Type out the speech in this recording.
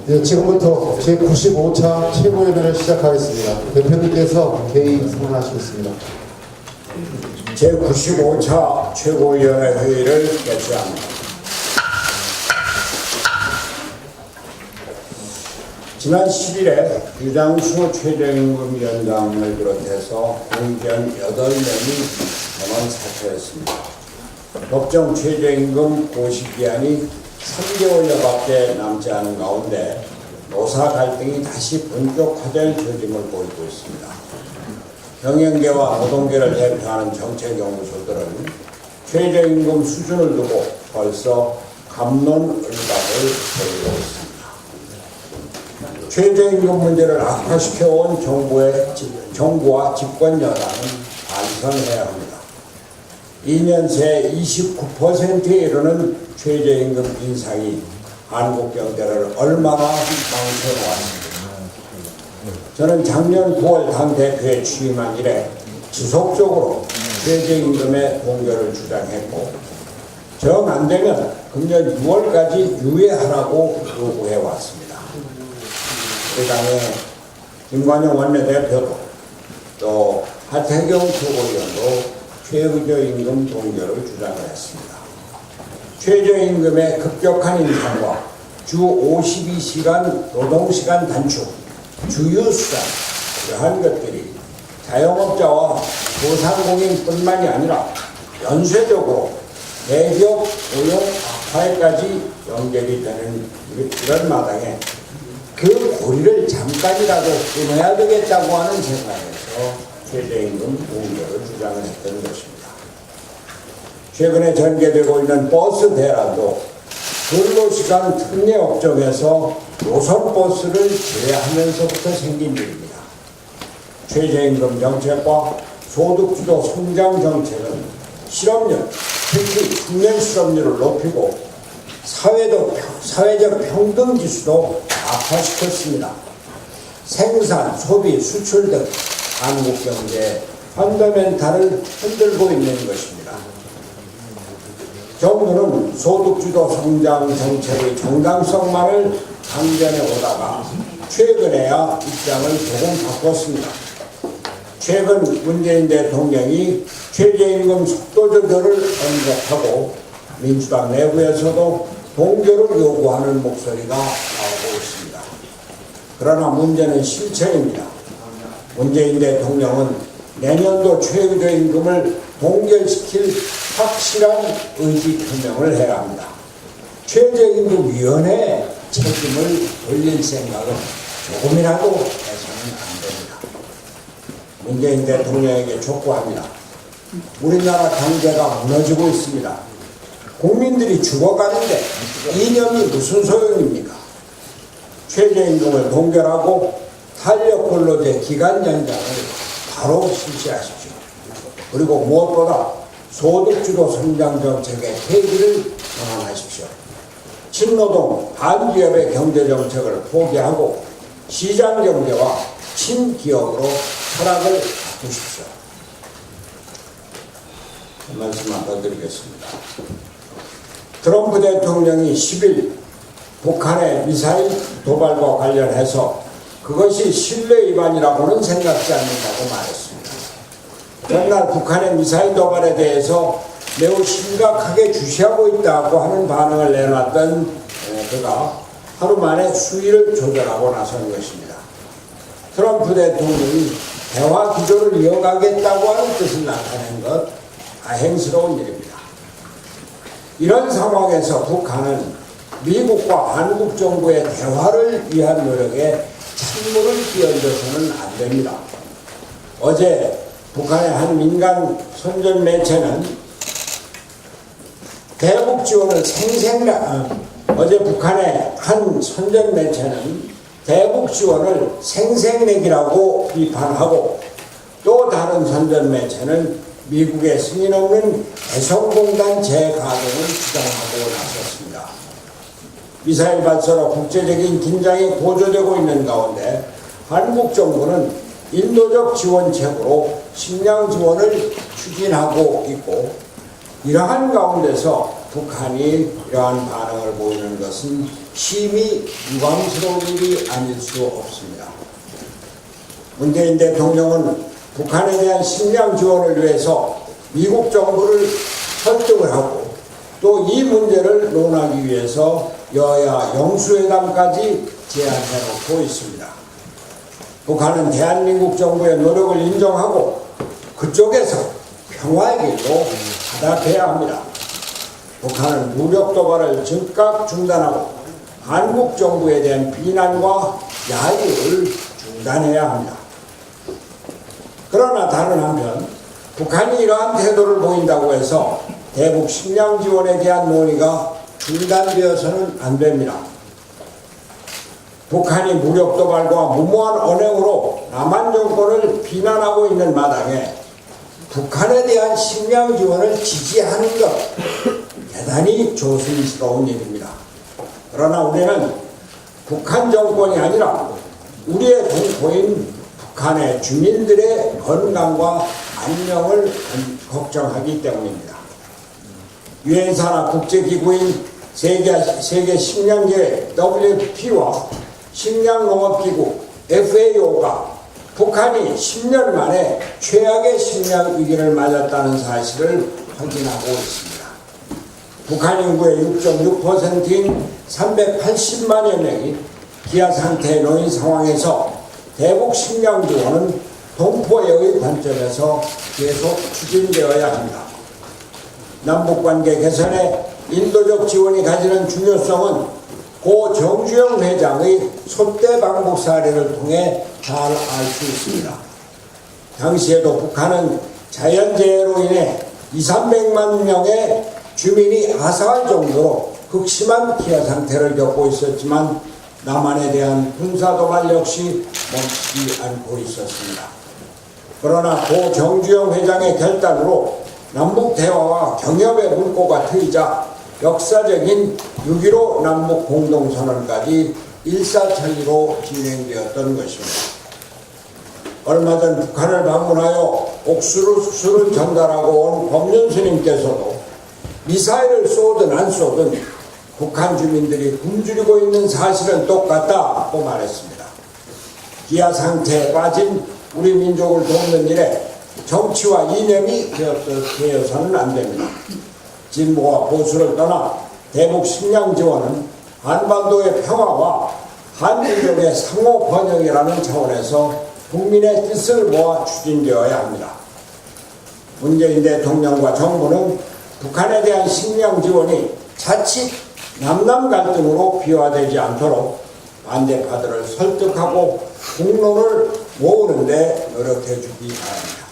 네, 지금부터 제95차 최고위원회를 시작하겠습니다. 대표님께서 개의 선언하시겠습니다. 제95차 최고위원회 회의를 개최합니다. 지난 10일에 유장수 최저임금위원장을 비롯해서 공견 8명이 전원 사퇴했습니다. 법정 최저임금 고시기한이 3개월여밖에 남지 않은 가운데 노사 갈등이 다시 본격화될 조짐을 보이고 있습니다. 경영계와 노동계를 대표하는 정책연구소들은 최저임금 수준을 두고 벌써 갑론을박을 벌이고 있습니다. 최저임금 문제를 악화시켜온 정부와 집권여당은 반성해야 합니다. 2년 새 29%에 이르는 최저임금 인상이 한국 경제를 얼마나 망쳐놓았습니까? 저는 작년 9월 당대표에 취임한 이래 지속적으로 최저임금의 동결을 주장했고 정 안 되면 금년 6월까지 유예하라고 요구해왔습니다. 우리 당의 김관영 원내대표도 또 하태경 최고위원도 최저임금 동결을 주장을 했습니다. 최저임금의 급격한 인상과 주 52시간 노동시간 단축, 주휴수당 이러한 것들이 자영업자와 소상공인뿐만이 아니라 연쇄적으로 대기업 고용 악화에까지 연결이 되는 이런 마당에 그 고리를 잠깐이라도 끊어야 되겠다고 하는 생각에서 최저임금 동결을 주장을 했던 것입니다. 최근에 전개되고 있는 버스 대란도 근로시간 특례 업종에서 노선버스를 제외하면서부터 생긴 일입니다. 최저임금 정책과 소득주도 성장 정책은 실업률, 특히 청년 실업률을 높이고 사회적 평등지수도 악화시켰습니다. 생산, 소비, 수출 등 한국 경제의 펀더멘탈을 흔들고 있는 것입니다. 정부는 소득주도 성장 정책의 정당성만을 강변해 오다가 최근에야 입장을 조금 바꿨습니다. 최근 문재인 대통령이 최저임금 속도 조절을 언급하고 민주당 내부에서도 동결을 요구하는 목소리가 나오고 있습니다. 그러나 문제는 실체입니다. 문재인 대통령은 내년도 최저임금을 동결시킬 확실한 의지 표명을 해야 합니다. 최저임금위원회에 책임을 돌릴 생각은 조금이라도 해서는 안 됩니다. 문재인 대통령에게 촉구합니다. 우리나라 경제가 무너지고 있습니다. 국민들이 죽어가는데 이념이 무슨 소용입니까? 최저임금을 동결하고 탄력근로제 기간 연장을 바로 실시하십시오. 그리고 무엇보다 소득주도 성장 정책의 폐기를 전환하십시오. 친노동, 반기업의 경제정책을 포기하고 시장경제와 친기업으로 철학을 바꾸십시오. 한 말씀만 더 드리겠습니다. 트럼프 대통령이 10일 북한의 미사일 도발과 관련해서 그것이 신뢰 위반이라고는 생각지 않는다고 말했습니다. 전날 북한의 미사일 도발에 대해서 매우 심각하게 주시하고 있다고 하는 반응을 내놨던 그가 하루 만에 수위를 조절하고 나선 것입니다. 트럼프 대통령이 대화 기조를 이어가겠다고 하는 뜻을 나타낸 것 다행스러운 일입니다. 이런 상황에서 북한은 미국과 한국 정부의 대화를 위한 노력에 찬물을 끼얹어서는 안 됩니다. 어제 북한의 한 민간 선전 매체는 대북 지원을 어제 북한의 한 선전 매체는 대북 지원을 생색내기라고 비판하고 또 다른 선전 매체는 미국의 승인 없는 개성공단 재가동을 주장하고 나섰습니다. 미사일 발사로 국제적인 긴장이 고조되고 있는 가운데 한국 정부는 인도적 지원책으로 식량 지원을 추진하고 있고 이러한 가운데서 북한이 이러한 반응을 보이는 것은 심히 유감스러운 일이 아닐 수 없습니다. 문재인 대통령은 북한에 대한 식량 지원을 위해서 미국 정부를 설득을 하고 또 이 문제를 논하기 위해서 여야 영수회담까지 제안해놓고 있습니다. 북한은 대한민국 정부의 노력을 인정하고 그쪽에서 평화의 길로 가닥해야 합니다. 북한은 무력 도발을 즉각 중단하고 한국 정부에 대한 비난과 야유를 중단해야 합니다. 그러나 다른 한편 북한이 이러한 태도를 보인다고 해서 대북 식량 지원에 대한 논의가 중단되어서는 안 됩니다. 북한이 무력 도발과 무모한 언행으로 남한 정권을 비난하고 있는 마당에 북한에 대한 식량 지원을 지지하는 것 대단히 조심스러운 일입니다. 그러나 우리는 북한 정권이 아니라 우리의 동포인 북한의 주민들의 건강과 안녕을 걱정하기 때문입니다. 유엔사나 국제기구인 세계 식량계획 WFP와 식량농업기구 FAO가 북한이 10년 만에 최악의 식량 위기를 맞았다는 사실을 확인하고 있습니다. 북한 인구의 6.6%인 380만여 명이 기아 상태에 놓인 상황에서 대북 식량 지원은 동포애의 관점에서 계속 추진되어야 합니다. 남북관계 개선에 인도적 지원이 가지는 중요성은 고 정주영 회장의 손대방북 사례를 통해 잘 알 수 있습니다. 당시에도 북한은 자연재해로 인해 200~300만 명의 주민이 아사할 정도로 극심한 기아 상태를 겪고 있었지만 남한에 대한 군사도발 역시 멈추지 않고 있었습니다. 그러나 고 정주영 회장의 결단으로 남북대화와 경협의 물꼬가 트이자 역사적인 6.15 남북 공동선언까지 일사천리로 진행되었던 것입니다. 얼마 전 북한을 방문하여 옥수수를 전달하고 온 법륜 스님께서도 미사일을 쏘든 안 쏘든 북한 주민들이 굶주리고 있는 사실은 똑같다고 말했습니다. 기아 상태에 빠진 우리 민족을 돕는 일에 정치와 이념이 되어서는 안 됩니다. 진보와 보수를 떠나 대북 식량 지원은 한반도의 평화와 한민족의 상호 번영이라는 차원에서 국민의 뜻을 모아 추진되어야 합니다. 문재인 대통령과 정부는 북한에 대한 식량 지원이 자칫 남남 갈등으로 비화되지 않도록 반대파들을 설득하고 국론을 모으는 데 노력해 주기 바랍니다.